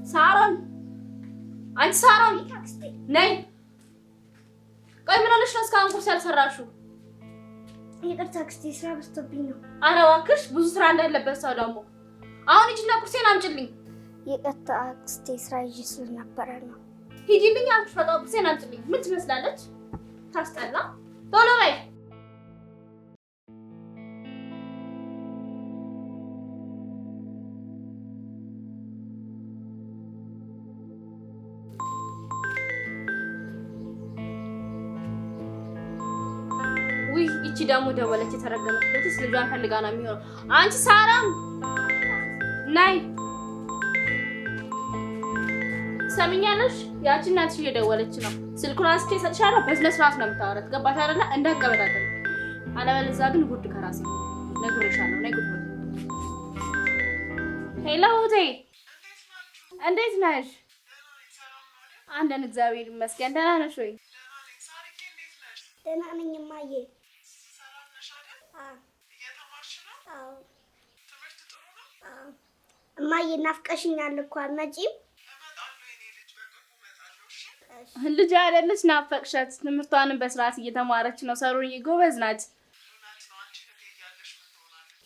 ሳሮን አንቺ ሳሮን ነይ። ቆይ ምን ሆነሽ ነው እስካሁን ቁርስ ያልሰራሽው? ይቅርታ አክስቴ ስራ በዝቶብኝ ነው። ኧረ እባክሽ ብዙ ስራ እንዳለበት ሰው ደግሞ አሁን ሂጂና ቁርሴን አምጪልኝ። ይቅርታ አክስቴ ስራ ይዤ ስለነበረ ነው። ሂጂልኝ አልኩሽ። በቃ ቁርሴን አምጪልኝ። ምን ትመስላለች? ታስጠላ። ቶሎ በይ። ይቺ ደግሞ ደወለች። የተረገመችበትስ ልጇን ፈልጋ ነው የሚሆነው። አንቺ ሳራም ነይ። ሰምኛለሽ? ያቺ እናትሽ እየደወለች ነው። ስልኩን አንስቼ እሰጥሻለሁ። በስነ ስርዓት ነው የምታወራት። ገባሽ አይደለ? እንዳትቀበጣጠሪ። አለበለዚያ ግን ጉድ ከራሴ ነግሬሻለሁ። ነይ ጉድ። ሄሎ እህቴ፣ እንዴት ነሽ? አንደን እግዚአብሔር ይመስገን። ደህና ነሽ ወይ? ደህና ነኝ እማዬ። እማዬ ናፍቀሽኛል እኮ አትመጪም? ልጅ አይደለች ናፈቅሻት። ትምህርቷንም በስርዓት እየተማረች ነው። ሰሩኝ ጎበዝ ናት።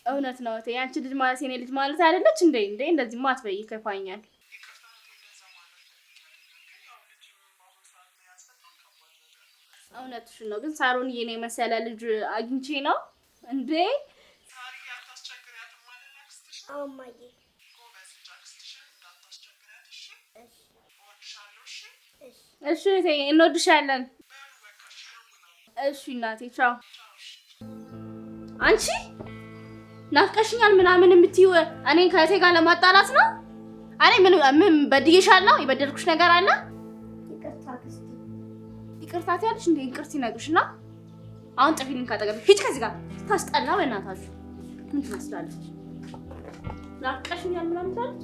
እውነት ነው እቴ። ያንቺ ልጅ ማለት የኔ ልጅ ማለት አይደለች እንዴ? እንደዚህማ አትበይ፣ ይከፋኛል። እውነትሽን ነው። ግን ሳሮን የኔ መሰለ ልጅ አግኝቼ ነው እንዴ? አዎ እማዬ። እሺ እቴ፣ እንወድሻለን። እሺ እናቴ፣ ቻው። አንቺ ናፍቀሽኛል ምናምን የምትይው እኔን ከእቴ ጋር ለማጣላት ነው? እኔ ምን በድዬሻለሁ? የበደልኩሽ ነገር አለ? ይቅርታ አክስቴ። ይቅርታ ትያለሽ እንዴ? ይቅርታ ይነግርሽና አሁን ጥፊልኝ ካጠገብሽ። ሂጅ ከዚህ ጋር። ታስጠላ በእናታችሁ። ምን ትመስላለች? ናፍቀሽኛል ምናምን ትላለች።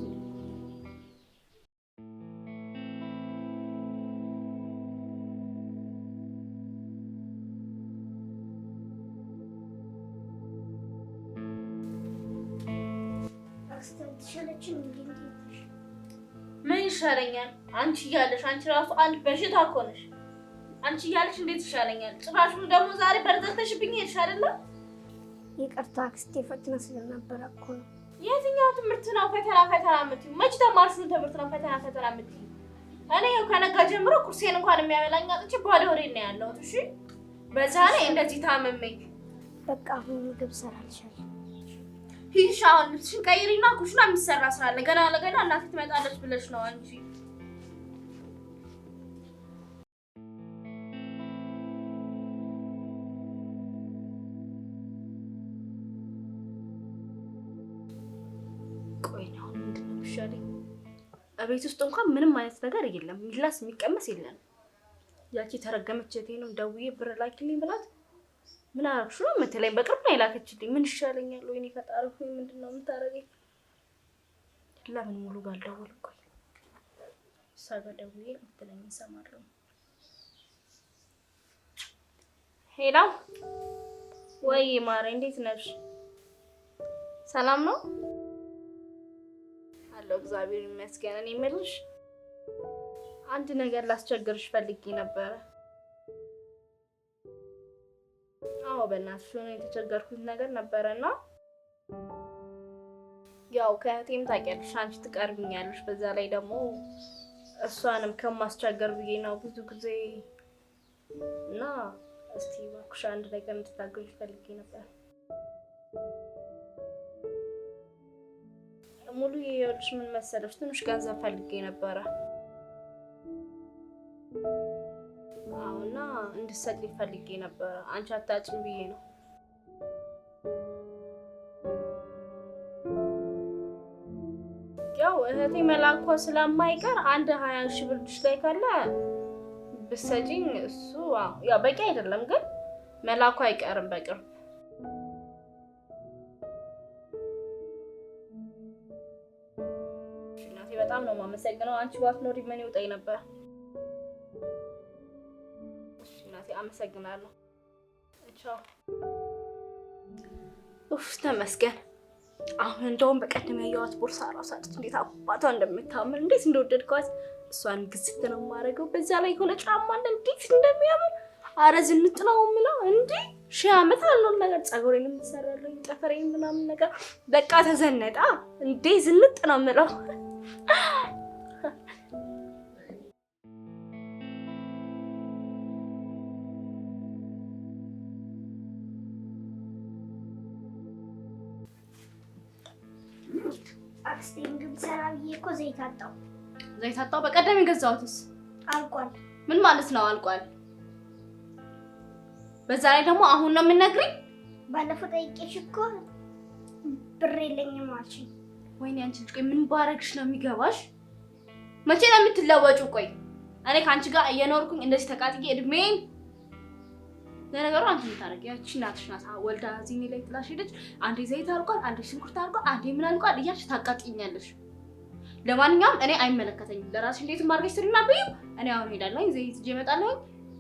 ምን ይሻለኛል? አንቺ እያለሽ አንቺ ራሱ አንድ በሽታ እኮ ነሽ። አንቺ እያለሽ እንዴት ይሻለኛል? ጭራሹን ደግሞ ዛሬ በርዘተሽብኝ ሄድሽ አይደለ? ይቅርታ አክስቴ፣ ፈተና ስለነበረ እኮ ነው። የትኛው ትምህርት ነው ፈተና የምትይው? መች ተማርሽውን ትምህርት ነው ፈተና የምትይው? እኔ ከነጋ ጀምሮ ቁርሴን እንኳን የሚያበላኝ አጥቼ ባዶ ሆዴን ነው ያለሁት። እሺ በዛ ላይ እንደዚህ ታመመኝ። በቃ አሁን ምግብ ሰራልሻለሁ። ሂጂ አሁን ልብስሽን ቀይሪና ኩሽና የሚሰራ ስራ አለ። ገና ለገና እናቴ ትመጣለች ብለሽ ነው አንቺ። ቆይ ነው ምንድን ነው የሚሻለኝ? እቤት ውስጥ እንኳን ምንም አይነት ነገር የለም። ሚላስ የሚቀመስ የለም። ያቺ ተረገመች እቴንም ደውዬ ብር ላኪልኝ ብላት ምን አደረግሽ ነው የምትለኝ? በቅርብ ነው የላከችልኝ። ምን ይሻለኛል? ወይኔ ፈጣሪ ሆይ ምንድን ነው የምታደርገኝ? ለምን ሙሉ ጋር አልደወልኩም? ቆይ እሷ ጋር ደውዬ የምትለኝ እሰማለሁ። ሄሎ ወይ ማሬ፣ እንዴት ነሽ? ሰላም ነው አለሁ፣ እግዚአብሔር ይመስገን። እኔ የምልሽ አንድ ነገር ላስቸግርሽ ፈልጌ ነበረ። አዎ በእናትሽ ሆነ የተቸገርኩት ነገር ነበረና ያው ከእህቴም ታውቂያለሽ አንቺ ትቀርብኛለሽ። በዛ ላይ ደግሞ እሷንም ከማስቸገር ብዬ ነው ብዙ ጊዜ እና እስቲ እባክሽ አንድ ነገር እንድታገዥ ፈልጌ ነበር። ሙሉ ይኸውልሽ ምን መሰለሽ ትንሽ ገንዘብ ፈልጌ ነበረ። አሁና እንድትሰጪኝ ፈልጌ ነበር። አንቺ አታጭም ብዬ ነው። ያው እህቴ መላኳ ስለማይቀር አንድ 20 ሺህ ብር ላይ ካለ ብትሰጪኝ እሱ ያው በቂ አይደለም፣ ግን መላኳ አይቀርም በቅርብ። እናቴ በጣም ነው የማመሰግነው። አንቺ ባትኖሪ ምን ይውጠኝ ነበር። አመሰግናለሁ። ቻው። ኡፍ ተመስገን። አሁን እንደውም በቀደም ያየኋት ቦርሳ ራሷ እንዴት አባቷ እንደምታምር እንዴት እንደወደድኳት እሷን ግዝት ነው የማደርገው። በዛ ላይ የሆነ ጫማ አለ እንዴት እንደሚያምር አረ ዝንጥ ነው የምለው እንዴ 1000 ዓመት አለው ነገር ፀጉሬንም ተሰራለኝ ጠፈሬን ምናምን ነገር በቃ ተዘነጣ እንዴ ዝንጥ ነው የምለው። አክስቴ ምግብ ሰራ ብዬ እኮ ዘይት አጣው። ዘይት አጣው? በቀደም የገዛሁትስ አልቋል። ምን ማለት ነው አልቋል? በዛ ላይ ደግሞ አሁን ነው የምነግሪኝ? ባለፈው ጠይቄሽ እኮ ብር የለኝም አልሽኝ። ወይኔ አንቺ ልጅ ቆይ ምን ባረግሽ ነው የሚገባሽ? መቼ ነው የምትለወጪው? ቆይ እኔ ከአንቺ ጋር እየኖርኩኝ እንደዚህ ተቃጥዬ እድሜን ለነገሩ አንቺ የምታረጊ ያቺ እናትሽ ናት ወልዳ እዚህ ላይ ጥላሽ ሄደች። አንዴ ዘይት አልቋል፣ አንዴ ሽንኩርት አልቋል፣ አንዴ ምን አልቋል እያልሽ ታቃጥኛለሽ። ለማንኛውም እኔ አይመለከተኝም። ለራስሽ እንዴት ማርገሽ ትሪና በዩ እኔ አሁን ሄዳለሁ ዘይት ይዤ እመጣለሁ።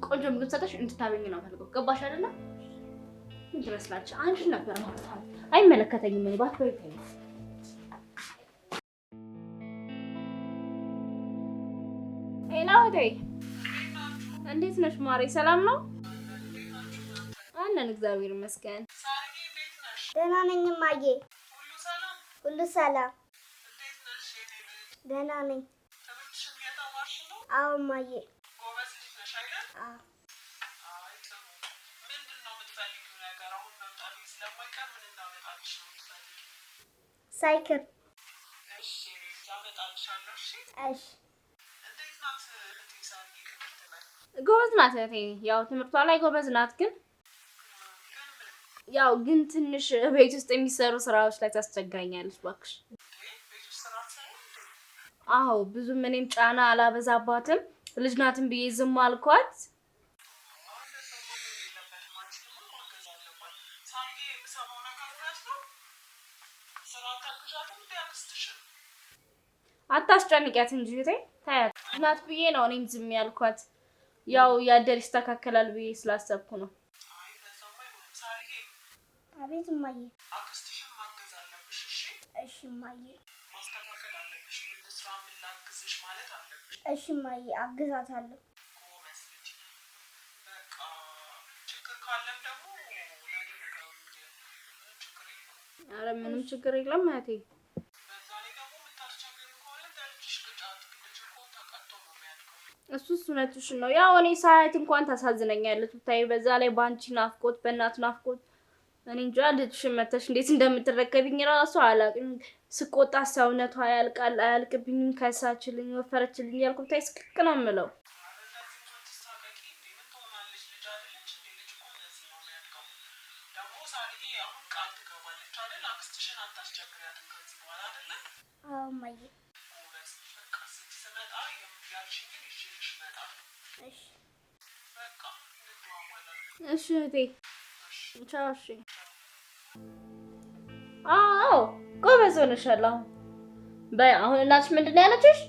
ቆንጆ ምግብ ሰጠሽ እንድታበኝ ነው ፈልገው። ገባሽ አይደለ? ምን ትመስላችሁ? አንቺ ነበር ማለት አይመለከተኝም። ምን ባትበይ ኤላውዴ እንዴት ነሽ ማሬ? ሰላም ነው አለን እግዚአብሔር ይመስገን። ደህና ነኝ እማዬ። ሁሉ ሰላም። ደህና ነኝ። አዎ እማዬ። ሳይክል። እሺ ጎበዝ ናት እህቴ። ያው ትምህርቷ ላይ ጎበዝ ናት፣ ግን ትንሽ ቤት ውስጥ የሚሰሩ ስራዎች ላይ ታስቸግራኛለች እባክሽ። አዎ ብዙም እኔም ጫና አላበዛባትም። ልጅ ናትን ብዬ ዝም አልኳት። አታስጨንቂያት እንጂ እህቴ ታያት። ልጅ ናት ብዬ ነው እኔም ዝም ያልኳት። ያው ያደር ይስተካከላል ብዬ ስላሰብኩ ነው። አቤት እማዬ። አክስትሽን ማገዝ አለብሽ። እሺ እሺ እማዬ። ማስተካከል አለብሽ። ለስራ ምን ላግዝሽ ማለት አለብሽ። እሺ እማዬ አግዛታለሁ። ጎበዝ ልጅ። በቃ ችግር ካለም ደግሞ ለኔ ንገሩኝ። ችግር የለም። ኧረ ምንም ችግር የለም እህቴ። በዛ ላይ ደግሞ የምታስቸግሪ ከሆነ ለልጅሽ ቅጫት ልጅ እኮ ተቀጥቶ ነው የሚያድገው። እሱስ እውነትሽን ነው። ያው እኔ ሳያት እንኳን ታሳዝነኛለች ብታይ። በዛ ላይ በአንቺ ናፍቆት በእናት ናፍቆት እኔ እንጃ ልጅሽን መተሽ እንዴት እንደምትረከብኝ ራሱ አላውቅም። ስቆጣ ሰውነቷ ያልቃል አያልቅብኝም። ከሳችልኝ ወፈረችልኝ ያልኩ ብታይ ስቅቅ ነው የምለው። አዎ እማዬ። እሺ እህቴ ቻው። እሺ አዎ ጎበዝ ሆነሻል። በይ አሁን እናትሽ ምንድን ነው ያለችሽ?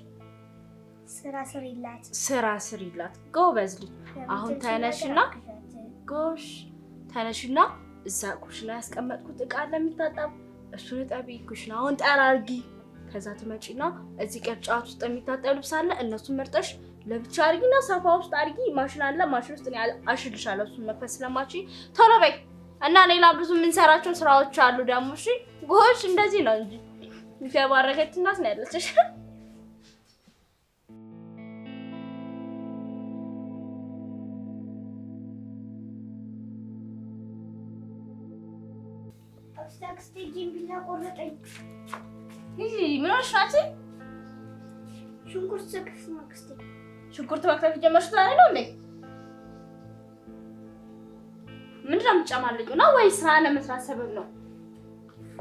ስራ ስሪላት። ስራ ስሪላት። ጎበዝ ልጅ። አሁን ተነሽና ጎሽ ተነሽና እዛ ኩሽና ያስቀመጥኩት እቃ ለሚታጠብ እሱን እጠቢ። ኩሽናውን ጠራርጊ። ከዛ ትመጪና እዚህ ቅርጫት ውስጥ የሚታጠብ ልብስ አለ። እነሱን መርጠሽ ለብቻ አርጊና ሳፋ ውስጥ አርጊ። ማሽን አለ፣ ማሽን ውስጥ አሽልሻለሁ። እሱን መክፈት ስለማቺ ቶሎ በይ እና ሌላ ብዙ የምንሰራቸው ስራዎች አሉ ደግሞ። እሺ ጎሽ እንደዚህ ነው እንጂ የተባረከች እናት ነው ያለችሽ። አክስቴ ጂምቢላ ቆረጠኝ። ምን ሆነሽ ናት? ሽንኩርት ስክስ ነው አክስቴ። ሽንኩርት መክተፍ ጀመርሽ ዛሬ ነው እንዴ? ምንድን ነው የምትጨማልቂው ነው ወይስ ስራ ለመስራት ሰበብ ነው?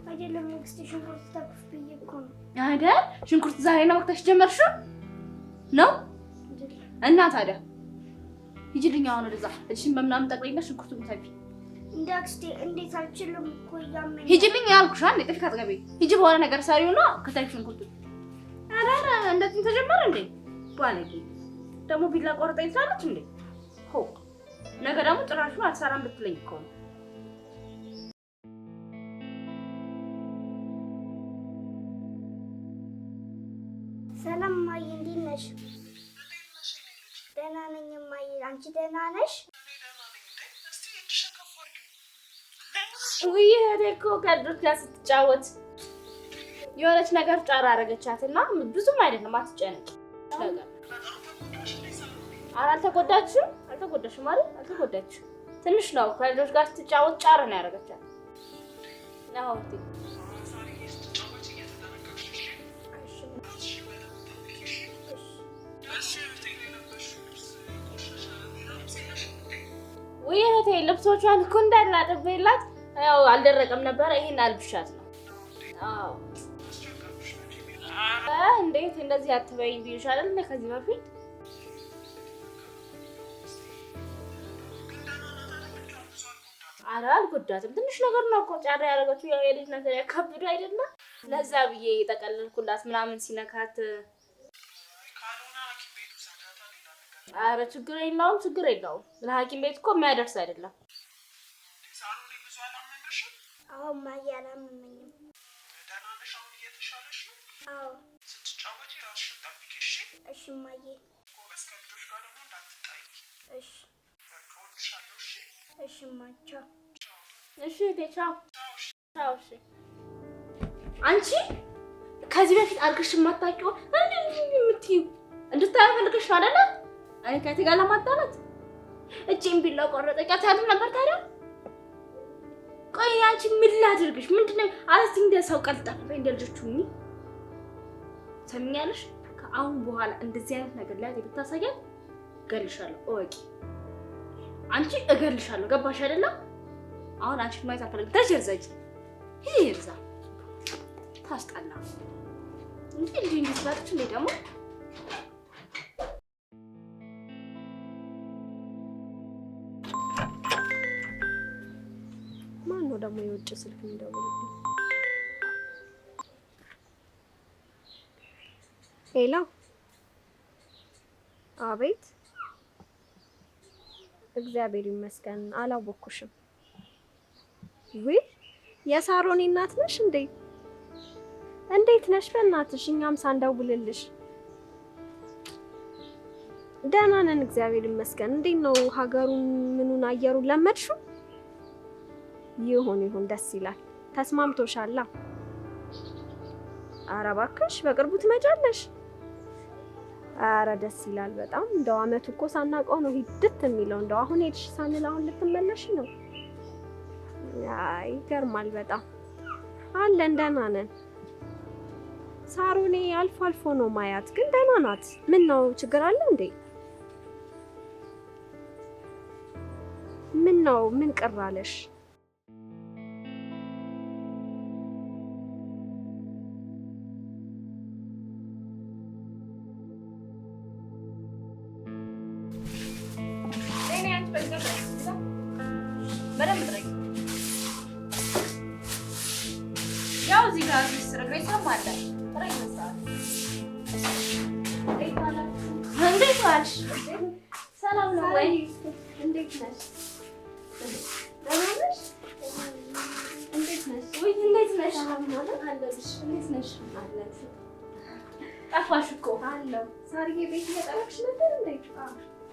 አይደለም አክስቴ ሽንኩርት ተክፍ ብዬ እኮ ነው። አይደል? ሽንኩርት ዛሬ ነው መክተፍ ጀመርሽው ነው? እና ታዲያ ሂጂልኝ አሁን ወደዛ። እሺን በምናምን ጠቅልይና ሽንኩርቱን ተፊ። እንደ አክስቴ እንዴት አልችልም እኮ ያመኝ። ሂጂልኝ ያልኩሽ አንዴ ጥፊ ካጠገቤ ሂጂ። በሆነ ነገር ሰሪውና ከተፊ ሽንኩርቱ። ኧረ እንደዚህ ተጀመረ እንዴ? ባለጌ ደግሞ ቢላ ቆርጠኝ ትላለች እንዴ? ሆ ነገ ደግሞ ጭራሹን አትሰራም ብትለኝ እኮ ነው። ሰላም እማዬ፣ እንዴት ነሽ? ደህና ነኝ እማዬ፣ አንቺ ደህና ነሽ? ውይ እህቴ እኮ ከልጆች ጋር ስትጫወት የሆነች ነገር ጫራ አደረገቻትና ብዙም አይደለም፣ አትጨነቂ። አልተጎዳችም? አልተጎዳሽም ማለት አልተጎዳችም። ትንሽ ነው ከልጆች ጋር ስትጫወት ጫራ ነው ያደረገቻት። ነው ወይ እህቴ ልብሶቿን እኮ እንዳለ አጥቤላት ያው አልደረቀም ነበር። ይሄን አልብሻት ነው። አዎ እንዴት እንደዚህ አትበይኝ ብዬሻል አይደል? ከዚህ በፊት ኧረ አልጎዳትም። ትንሽ ነገር ነው እኮ ጫራ ያደረገችው። ያው የልጅ ነገር ያከብዱ አይደለም። ለዛ ብዬ ጠቀልልኩላት ምናምን ሲነካት። ኧረ ችግር የለውም ችግር የለውም። ለሐኪም ቤት እኮ የሚያደርስ አይደለም። አዎ እማዬ፣ አላመመኝም። ደህና ነሽ? አሁን እየተሻለሽ ነው? አዎ። ስትጫወቺ ራስሽን ጠብቂ እሺ? እሺ እማዬ። ጎበዝ፣ ከልጆች ጋር ደግሞ እንዳትጣይ። እሺ። በቃ እወድሻለሁ። እሺ? እሺ እማዬ፣ ቻው። እሺ ቻው ቻው። እሺ አንቺ ከዚህ በፊት አድርገሽ የማታውቂው እንዴ የምትይው እንድታየው ፈልገሽ ነው አይደለ? እኔ ከእቴ ጋር ለማጣላት እጄን ቢላ ቆረጠቂያት ያለ ነበር። ታዲያ ቆይ አንቺ ምን ላድርግሽ? ምንድነው አለስቲ እንደ ሰው ቀልጣፍ እንደ ልጆቹ ምን ሰምኛለሽ? ከአሁን በኋላ እንደዚህ አይነት ነገር ላይ ብታሳያት እገልሻለሁ። እወቂ አንቺ እገልሻለሁ። ገባሽ አይደለ? አሁን አንቺ ማይታ ፈልግ ተጀርዘጂ ይርዛ ታስጠላ እንዴ እንድትባጥች እንዴ ደግሞ ማን ነው ደግሞ የውጭ ስልክ የሚደውልልኝ? ሄሎ፣ አቤት። እግዚአብሔር ይመስገን። አላወኩሽም። ውይ የሳሮኔ እናት ነሽ እንዴ? እንዴት ነሽ? በእናትሽ እኛም ሳንደውልልሽ። ደህና ነን እግዚአብሔር ይመስገን። እንዴት ነው ሀገሩን ምኑን አየሩን ለመድሽው? ይሁን ደስ ይላል። ተስማምቶሻላ? ኧረ እባክሽ በቅርቡ ትመጫለሽ? ኧረ ደስ ይላል በጣም። እንደው አመቱ እኮ ሳናውቀው ነው ሂድት የሚለው። እንደው አሁን ሄድሽ ሳንል አሁን ልትመለሽ ነው? አይ ይገርማል በጣም። አለን ደህና ነን። ሳሮኔ አልፎ አልፎ ነው ማያት፣ ግን ደህና ናት። ምን ነው ችግር አለ እንዴ? ምን ነው ምን ቅር አለሽ? ያው እዚህ ጋር ግሬሳ ማለት እንዴት ዋልሽ? ሰላም ነው ወይ? እንዴት ነሽ? ደህና ነሽ? እንዴት ነሽ? ወይ እንዴት ነሽ? ሰላም ነው አለሽ? እንዴት ነሽ? አለሽ? ጠፋሽ እኮ አለው። ሳርዬ ቤት እየጠረግሽ ነበር እንዴ?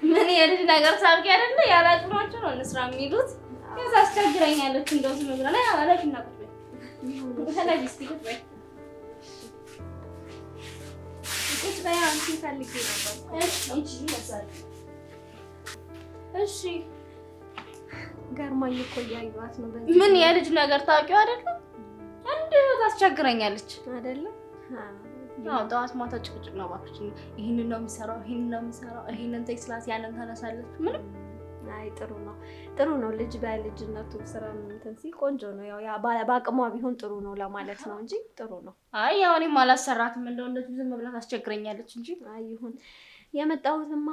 ምን የልጅ ነገር ሳብቂ አይደለ? ያላቅማቸው ነው እንስራ የሚሉት። ከዛ አስቸግረኛለች እንደው ዝም ብላ ላይ አላልሽና ቁጭ በይ። በተለይ እስቲ ቁጭ በይ። ቁጭ በይ አንቺ ፈልጌ ነበር። እሺ ይመሳል። እሺ ገርማኝ እኮ እያየኋት ነው። በዚህ ምን የልጅ ነገር ታውቂው አይደለ? እንደው ታስቸግረኛለች አይደለ? አዎ ጠዋት ማታ ጭቅጭቅ ነው እባክሽ። ይሄንን ነው የሚሰራው፣ ይሄንን ነው የሚሰራው፣ ይሄንን ቴክስላት ያንን ታነሳለች። ምንም አይ ጥሩ ነው። ልጅ በልጅነቱ ስራ እንትን ሲል ቆንጆ ነው። ያው በአቅሟ ቢሆን ጥሩ ነው ለማለት ነው እንጂ ጥሩ ነው። አይ ያው እኔም አላሰራትም እንደው እንደዚህ ዝም ብላ ታስቸግረኛለች እንጂ። አይ ይሁን። የመጣሁትማ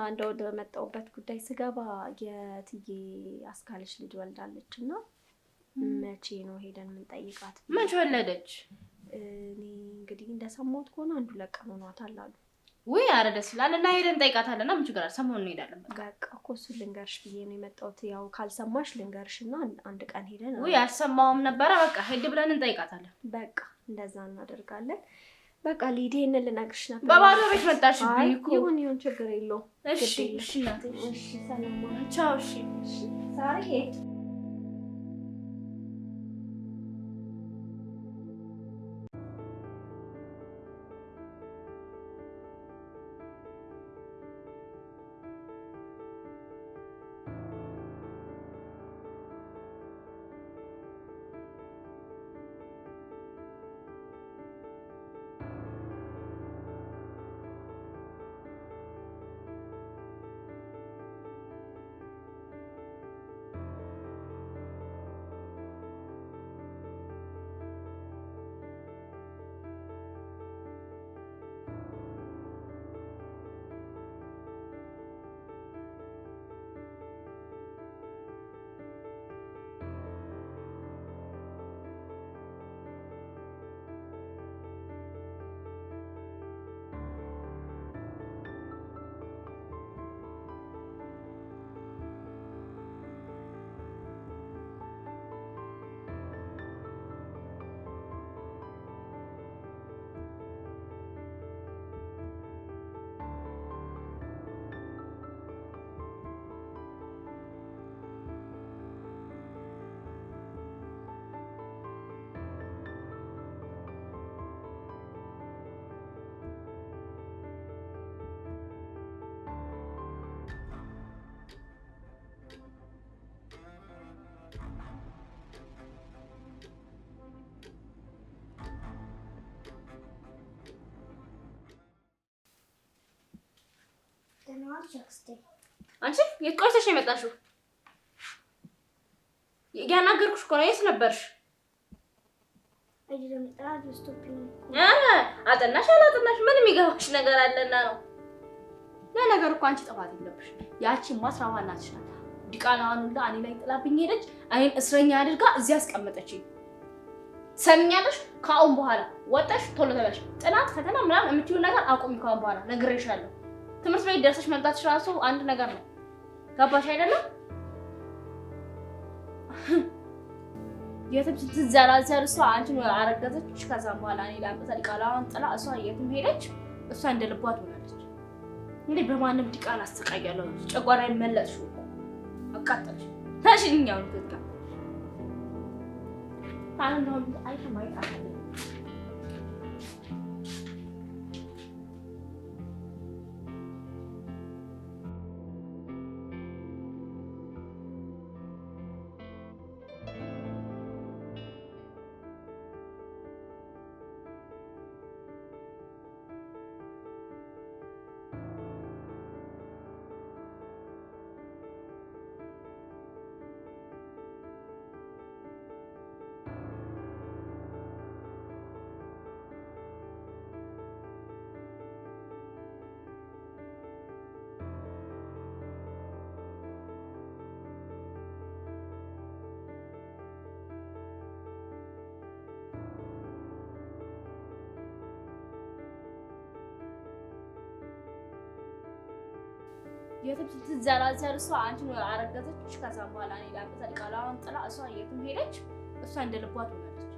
እንደው ወደ መጣሁበት ጉዳይ ስገባ የትዬ አስካለች ልጅ ወልዳለች እና መቼ ነው ሄደን የምንጠይቃት? መቼ ወለደች? እኔ እንግዲህ እንደሰማሁት ከሆነ 1-2 ቀን ሆኗታል አሉ። ውይ ኧረ ደስ ይላል። እና ሄደን ጠይቃታለን። ምን ችግር አለ? ሰሞኑን እንሄዳለን። በቃ እኮ እሱን ልንገርሽ ብዬ ነው የመጣሁት። ያው ካልሰማሽ ልንገርሽና አንድ ቀን ሄደን ውይ አልሰማሁም ነበረ። በቃ ሄድ ብለን እንጠይቃታለን። በቃ እንደዛ እናደርጋለን። በቃ ሊዲን ልነግርሽ ነበር። በባዶ ቤት መጣሽብኝ እኮ። ይሁን ችግር የለውም። እሺ እናቴ። እሺ ሰላም ዋል። ቻው። እሺ ሳሪ አንቺ የት ቆይተሽ ነው የመጣሽው? ያናገርኩሽ እኮ ነው። የት ነበርሽ? አይደለም ጥራት ስቶፒንግ አጠናሽ አላጠናሽ ምን የሚገባሽ ነገር አለና ነው? ለነገር እኮ አንቺ ጥፋት የለብሽ። ያቺ ማስራዋ እናትሽ ናት። ዲቃላዋን ሁላ እኔ ላይ ጥላብኝ ሄደች። እኔን እስረኛ አድርጋ እዚህ አስቀመጠችኝ። ሰምኛለሽ? ከአሁን በኋላ ወጣሽ ቶሎ ተበላሽ። ጥናት ፈተና ምናምን የምትይው ነገር አቁሚ። ከአሁን በኋላ ነግሬሻለሁ። ትምህርት ቤት ደርሰሽ መምጣትሽ ራሱ አንድ ነገር ነው። ገባሽ አይደለም? የትም ስትዘራዘር እሷ አንቺን አረገዘች። ከዛ በኋላ እኔ ላምጣ ዲቃላዋን ጥላ እሷ የትም ሄደች። እሷ እንደ ልቧ ትሆናለች። እንዴ በማንም ዲቃላ አስተቃያለሁ። ጨጓራዬን መለጥሽው እኮ አቃጠልሽ። ታሽኛው ልትጋ ታንደው አይተማይ አለ የትም ስትዘራዘር እሷ አንቺን አረገዘች። ከዛ በኋላ እኔ ላምጣ ዲቃላዋን ጥላ እሷ የትም ሄደች። እሷ እንደ ልቧ ትሆናለች።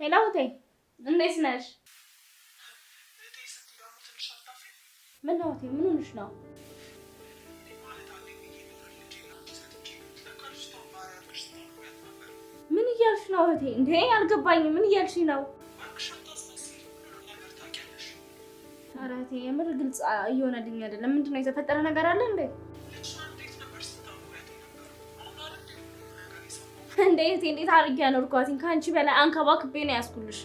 ሄሎ እቴ፣ እንዴት ነሽ? እቴ ስትይ ደግሞ ትንሽ አታፍሪም? ምን ነው እቴ፣ ምን ሆነሽ ነው? ምን እያልሽ ነው እቴ? እንዴ አልገባኝም። ምን እያልሽ ነው? ኧረ እቴ የምር ግልጽ እየሆነልኝ አይደለም። ምንድን ነው የተፈጠረ ነገር አለ እንዴ? እንዴት አድርጌ አኖርኳትኝ? ከአንቺ በላይ አንከባክቤ ነው ያዝኩልሽ።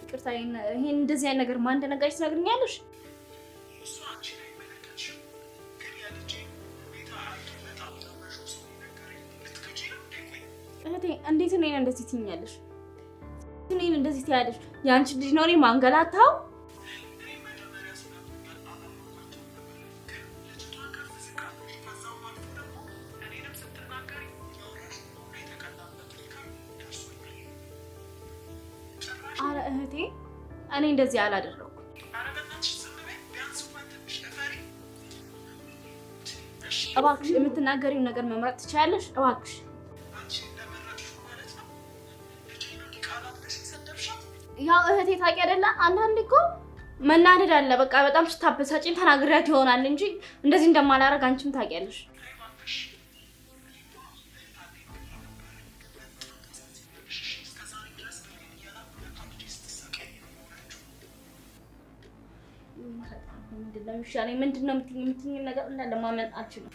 ይቅርታ፣ ይሄን እንደዚህ አይነት ነገር ማን እንደነገረሽ ትነግሪኛለሽ? እንዴት እኔን እንደዚህ ትይኛለሽ? እኔን እንደዚህ ትያለሽ? ያንቺ ልጅ ነው እኔ ማንገላታው? አረ እህቴ እኔ እንደዚህ አላደረኩም። እባክሽ የምትናገሪውን ነገር መምረጥ ትችያለሽ? እባክሽ ያው እህቴ ታውቂ አይደለ? አንዳንዴ እኮ መናደድ አለ። በቃ በጣም ስታበሳጭኝ ተናግሪያት ይሆናል እንጂ እንደዚህ እንደማላረግ አንቺም ታውቂያለሽ። ምንድን ነው የምትይኝ ነገር እንዳለ ማመን አልችልም።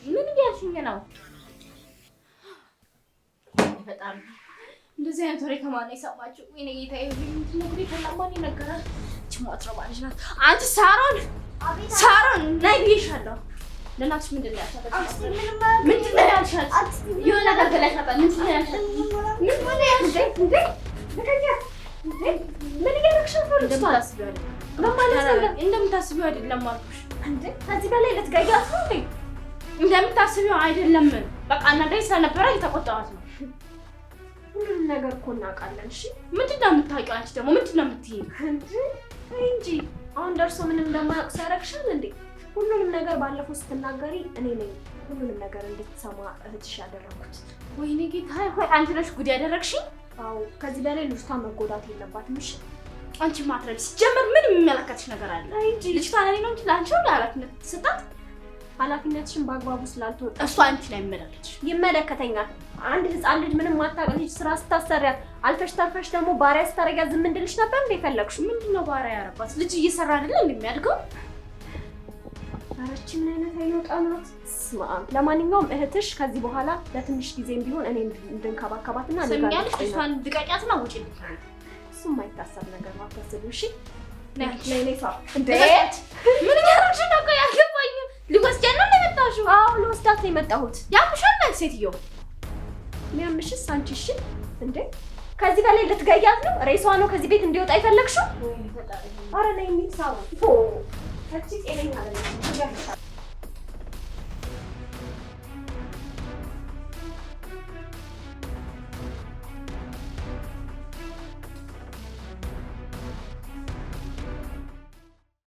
ምን እያልሽኝ ነው? በጣም እንደዚህ አይነት ወሬ ከማን ነው የሰማችው? ወይኔ ጌታዬ፣ ምንድን ነው እንግዲህ ከማን ይነገራል? ችሟትረባ ልጅ ናት። አንቺ ሳሮን፣ ሳሮን ነይ ብዬሻለሁ። ለእናትሽ ምንድን ነው ያልሻት? ምንድን ነው ያልሻት? የሆነ ነገር ብለሻታል። ምንድን ነው ያልሻት? ምን እያደረግሻት ነው? እንደምታስቢው አይደለም አልኩሽ። ከዚህ በላይ ልትገያት ነው እንዴ? እንደምታስቢው አይደለም። በቃ እናንተ ስለነበረ እየተቆጣኋት ነው። ሁሉንም ነገር እኮ እናውቃለን። እሺ ምንድን ነው የምታውቂው? አንቺ ደግሞ ምንድን ነው የምትይኝ? እንጂ አሁን ደርሶ ምንም እንደማያውቅ ሲያደርግሻል እንዴ? ሁሉንም ነገር ባለፈው ስትናገሪ እኔ ነኝ ሁሉንም ነገር እንድትሰማ እህትሽ ያደረኩት። ወይኔ ጌታዬ ሆይ አንቺ ነሽ ጉድ ያደረግሽኝ። አዎ ከዚህ በላይ ልጅቷ መጎዳት የለባትም። እሺ አንቺ ማትረድ ሲጀመር ምን የሚመለከትሽ ነገር አለ? እንጂ ልጅቷ ለኔ ነው እንጂ ለአንቺ ነው ኃላፊነት ተሰጣት። ኃላፊነትሽን በአግባቡ ስላልተወጣ እሷ አንቺ ላይ ይመለከተኛል። አንድ ህፃን ልጅ ምንም ማታውቅ ልጅ ስራ ስታሰሪያት አልፈሽ ተርፈሽ ደግሞ ባሪያ ስታረጊያት ዝም እንድልሽ ነበር እንደ ፈለግሽው? ምንድነው ባሪያ ያረባት? ልጅ እየሰራ አይደለ እንደሚያድገው? አረቺ ምን አይነት አይኖጣ ናት? ስማ ለማንኛውም እህትሽ ከዚህ በኋላ ለትንሽ ጊዜም ቢሆን እኔ እንድንከባከባትና ለጋልሽ እሷን ድቀቂያትና ውጪ ልትይ። እሱም የማይታሰብ ነገር ነው። አታስቢ እሺ። ነይ ሳብ እንዴ ምን ያረግሽ ነው? ቆይ አልገባኝም። ሊወስጃት ነው የመጣሽው? አዎ ልወስዳት ነው የመጣሁት። ያምሻል ማለት ሴትዮ ሚያምሽስ አንቺ? እሺ እንዴ ከዚህ በላይ ልትገያት ነው? ሬሳዋ ነው ከዚህ ቤት እንዲወጣ አይፈለግሽው? አረ ነይ ሳብ ኦ እቺ ጤነኛ አይደለች።